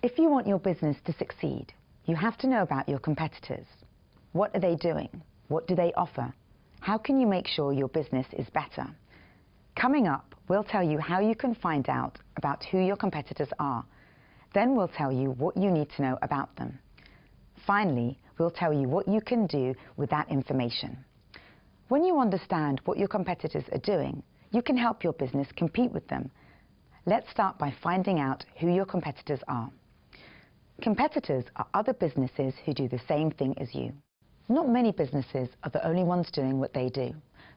If you want your business to succeed, you have to know about your competitors. What are they doing? What do they offer? How can you make sure your business is better? Coming up, we'll tell you how you can find out about who your competitors are. Then we'll tell you what you need to know about them. Finally, we'll tell you what you can do with that information. When you understand what your competitors are doing, you can help your business compete with them. Let's start by finding out who your competitors are. Competitors are other businesses who do the same thing as you. Not many businesses are the only ones doing what they do,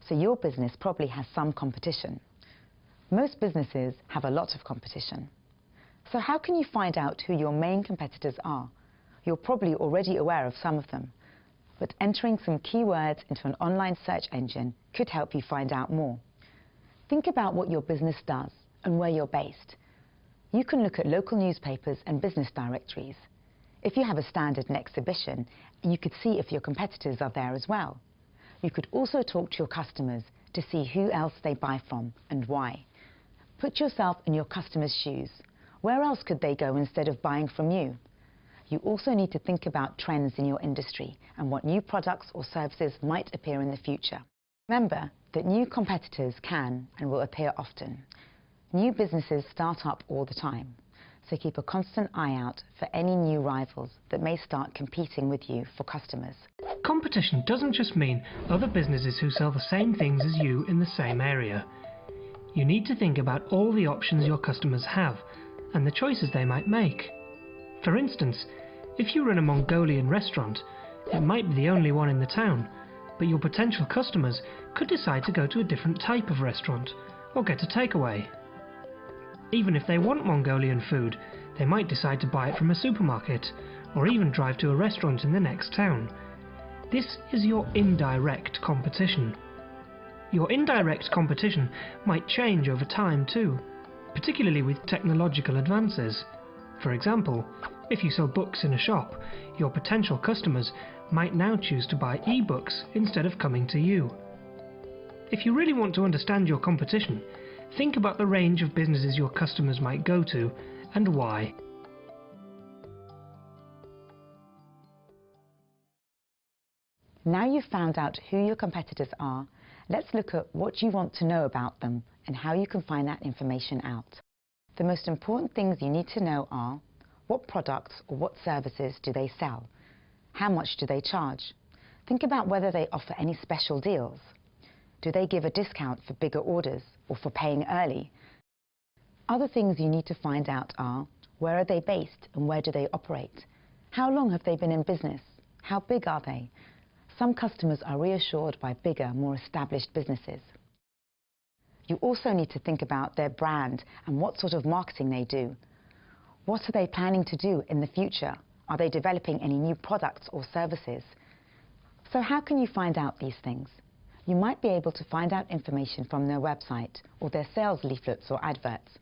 so your business probably has some competition. Most businesses have a lot of competition. So how can you find out who your main competitors are? You're probably already aware of some of them, but entering some keywords into an online search engine could help you find out more. Think about what your business does and where you're based. You can look at local newspapers and business directories. If you have a stand at an exhibition, you could see if your competitors are there as well. You could also talk to your customers to see who else they buy from and why. Put yourself in your customers' shoes. Where else could they go instead of buying from you? You also need to think about trends in your industry and what new products or services might appear in the future. Remember that new competitors can and will appear often. New businesses start up all the time, so keep a constant eye out for any new rivals that may start competing with you for customers. Competition doesn't just mean other businesses who sell the same things as you in the same area. You need to think about all the options your customers have and the choices they might make. For instance, if you run a Mongolian restaurant, it might be the only one in the town, but your potential customers could decide to go to a different type of restaurant or get a takeaway. Even if they want Mongolian food, they might decide to buy it from a supermarket or even drive to a restaurant in the next town. This is your indirect competition. Your indirect competition might change over time too, particularly with technological advances. For example, if you sell books in a shop, your potential customers might now choose to buy e-books instead of coming to you. If you really want to understand your competition, think about the range of businesses your customers might go to and why. Now you've found out who your competitors are, let's look at what you want to know about them and how you can find that information out. The most important things you need to know are: what products or what services do they sell? How much do they charge? Think about whether they offer any special deals. Do they give a discount for bigger orders or for paying early? Other things you need to find out are: where are they based and where do they operate? How long have they been in business? How big are they? Some customers are reassured by bigger, more established businesses. You also need to think about their brand and what sort of marketing they do. What are they planning to do in the future? Are they developing any new products or services? So how can you find out these things? You might be able to find out information from their website or their sales leaflets or adverts.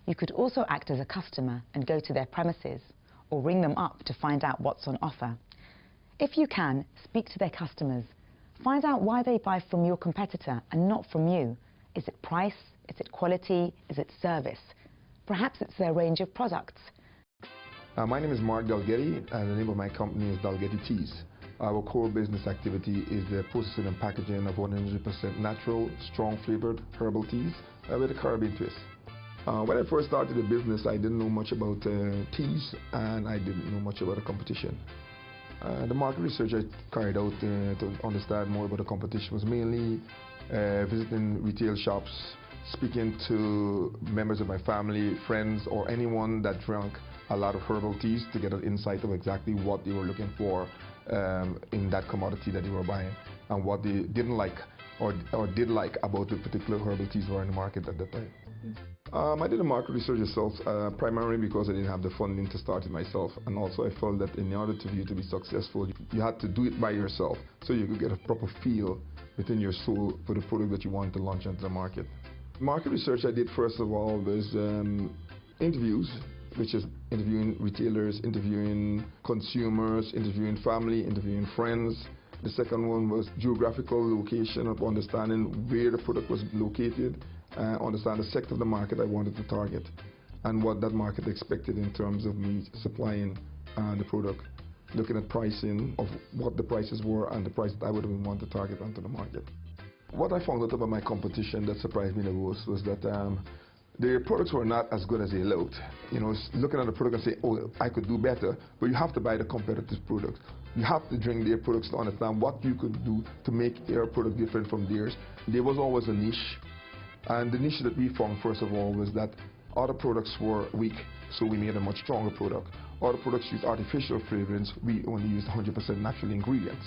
You could also act as a customer and go to their premises or ring them up to find out what's on offer. If you can, speak to their customers. Find out why they buy from your competitor and not from you. Is it price? Is it quality? Is it service? Perhaps it's their range of products. My name is Mark Dalgetty, and the name of my company is Dalgetty Teas. Our core business activity is the processing and packaging of 100% natural, strong-flavored herbal teas with a Caribbean twist. When I first started the business, I didn't know much about teas, and I didn't know much about the competition. The market research I carried out to understand more about the competition was mainly visiting retail shops, speaking to members of my family, friends, or anyone that drank a lot of herbal teas to get an insight of exactly what they were looking for in that commodity that they were buying and what they didn't like or did like about the particular herbal teas were in the market at that time. I did a market research myself primarily because I didn't have the funding to start it myself, and also I felt that in order for you to be successful, you had to do it by yourself so you could get a proper feel within your soul for the product that you want to launch into the market. Market research I did first of all was interviews, which is interviewing retailers, interviewing consumers, interviewing family, interviewing friends. The second one was geographical location, of understanding where the product was located, understand the sector of the market I wanted to target. and what that market expected in terms of me supplying the product, looking at pricing of what the prices were and the price that I would want to target onto the market. What I found out about my competition that surprised me the most was that their products were not as good as they looked. You know, looking at the product and say, oh, I could do better, but you have to buy the competitor's products. You have to drink their products to understand what you could do to make their product different from theirs. There was always a niche, and the niche that we found, first of all, was that other products were weak, so we made a much stronger product. Other products used artificial flavorings, we only used 100% natural ingredients.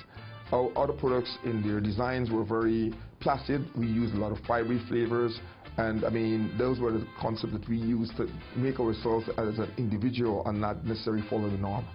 Our other products in their designs were very placid. We used a lot of fibery flavors, and I mean, those were the concepts that we used to make ourselves as an individual and not necessarily follow the norm.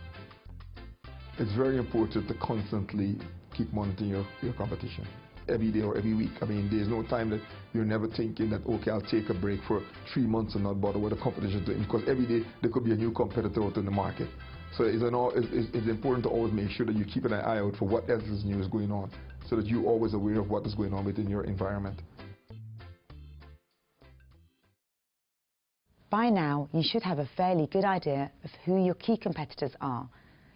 It's very important to constantly keep monitoring your competition. Every day or every week. I mean, there's no time that you're never thinking that, okay, I'll take a break for 3 months and not bother with the competition doing, because every day there could be a new competitor out in the market. So it's important to always make sure that you keep an eye out for what else is new is going on, so that you're always aware of what is going on within your environment. By now, you should have a fairly good idea of who your key competitors are.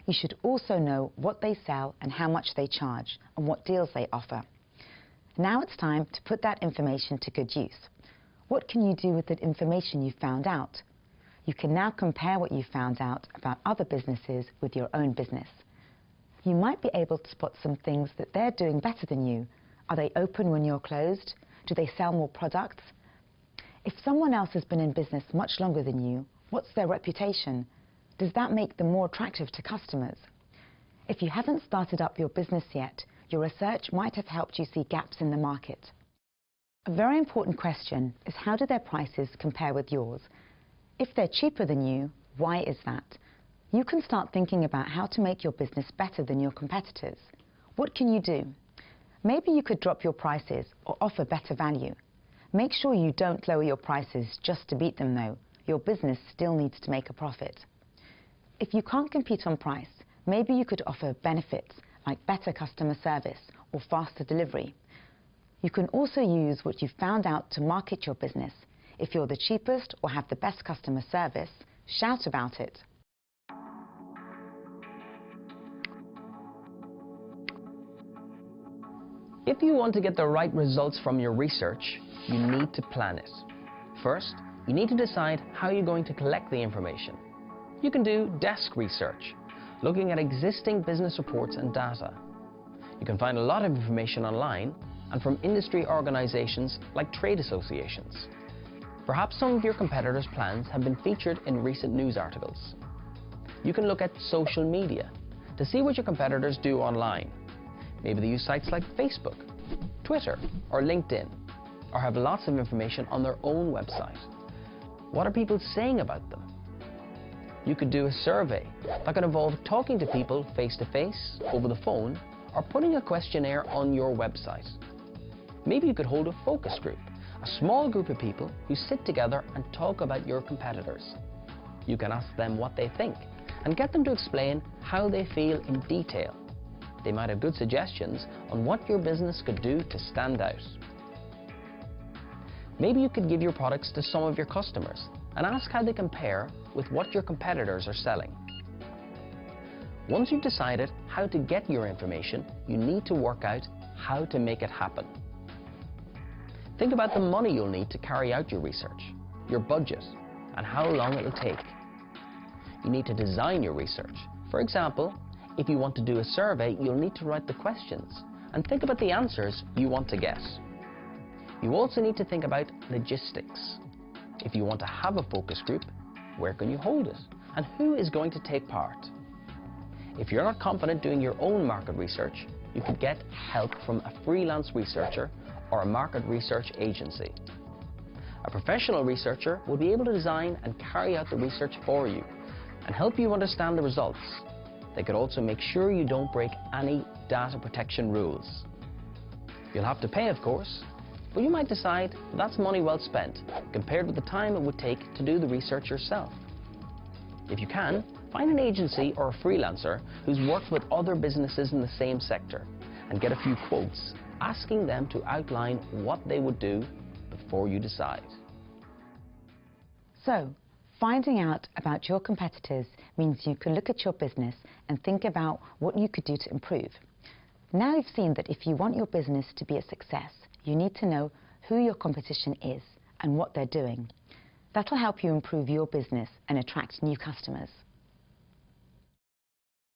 You should also know what they sell and how much they charge and what deals they offer. Now it's time to put that information to good use. What can you do with the information you found out? You can now compare what you found out about other businesses with your own business. You might be able to spot some things that they're doing better than you. Are they open when you're closed? Do they sell more products? If someone else has been in business much longer than you, what's their reputation? Does that make them more attractive to customers? If you haven't started up your business yet, your research might have helped you see gaps in the market. A very important question is, how do their prices compare with yours? If they're cheaper than you, why is that? You can start thinking about how to make your business better than your competitors. What can you do? Maybe you could drop your prices or offer better value. Make sure you don't lower your prices just to beat them though. Your business still needs to make a profit. If you can't compete on price, maybe you could offer benefits like better customer service or faster delivery. You can also use what you've found out to market your business. If you're the cheapest or have the best customer service, shout about it. If you want to get the right results from your research, you need to plan it. First, you need to decide how you're going to collect the information. You can do desk research, looking at existing business reports and data. You can find a lot of information online and from industry organizations like trade associations. Perhaps some of your competitors' plans have been featured in recent news articles. You can look at social media to see what your competitors do online. Maybe they use sites like Facebook, Twitter, or LinkedIn, or have lots of information on their own website. What are people saying about them? You could do a survey that could involve talking to people face-to-face, over the phone, or putting a questionnaire on your website. Maybe you could hold a focus group, a small group of people who sit together and talk about your competitors. You can ask them what they think and get them to explain how they feel in detail. They might have good suggestions on what your business could do to stand out. Maybe you could give your products to some of your customers and ask how they compare with what your competitors are selling. Once you've decided how to get your information, you need to work out how to make it happen. Think about the money you'll need to carry out your research, your budget, and how long it'll take. You need to design your research. For example, if you want to do a survey, you'll need to write the questions and think about the answers you want to get. You also need to think about logistics. If you want to have a focus group, where can you hold it? And who is going to take part? If you're not confident doing your own market research, you could get help from a freelance researcher or a market research agency. A professional researcher will be able to design and carry out the research for you and help you understand the results. They could also make sure you don't break any data protection rules. You'll have to pay, of course, but you might decide that's money well spent compared with the time it would take to do the research yourself. If you can, find an agency or a freelancer who's worked with other businesses in the same sector and get a few quotes, asking them to outline what they would do before you decide. So, Finding out about your competitors means you can look at your business and think about what you could do to improve. Now you've seen that if you want your business to be a success, you need to know who your competition is and what they're doing. That'll help you improve your business and attract new customers.